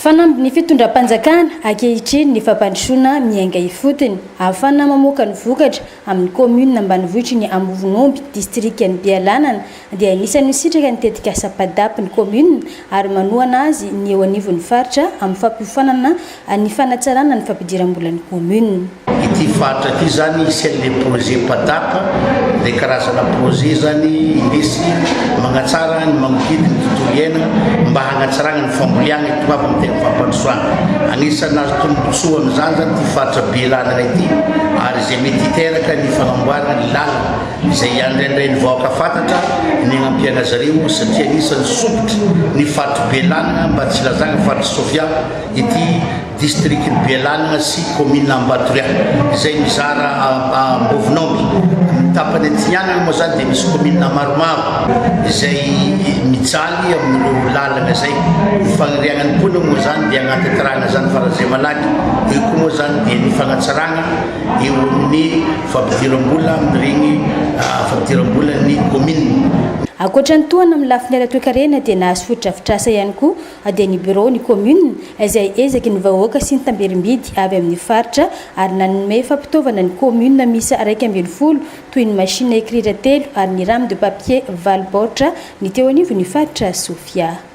Fanamby ny fitondram-panjakana ankehitriny ny fampandrosoana miainga ifotony ahafana mamoaka ny vokatra amin'ny commune ambanivohitra ny Ambovonomby district-ny Bealanana dia anisany sitraka ny tetika sapadapy ny commune ary manohana azy ny eo anivon'ny faritra amin'ny fampiofanana ny fanatsarana ny fampidiram-bolan'ny commune. Ity faritra ity zany isan'ny le projet padapy le karazana projet zany misy magnatsara ny magnodidy ny tontolo iainana mba hanatsarana ny famboliana eto avy amin'ny tena fampandrosoana. Anisany azo tombontsoa amin'izany zany ity faritra Bealanana ity ary izay mety hiteraka ny fanamboarana ny lalana izay indraindray ny vahoaka fantatra ny agnampiana azy ireo satria anisany sokotra ny faritra Bealanana mba tsy lazana faritra Sofia ity district ny Bealanana sy commune Ambatoria izay mizara Ambovonomby. Tapany Antignana moa zany dia misy commune maromaro izay mijaly amin'ny lalana zay. Ny fagniriagnany koa moa zany dia agnatanterahana zany faran'izay malaky. Io koa moa zany dia ny fagnatsarana eo amin'ny fampidiram-bola amin'ireny fampidiram-bola ny commune. Ankoatra ny toana amin'ny lafiny ara-toe-karena dia nahazo fotodrafitrasa ihany koa dia ny bureau ny commune izay ezaky ny vahoaka sy ny tamberi-bidy avy amin'ny faritra ary nanome fampitaovana ny commune misy 120 toy ny machine à écrire 3 ary ny rame de papier valo baoritra ny teo anivon'ny faritra Sofia.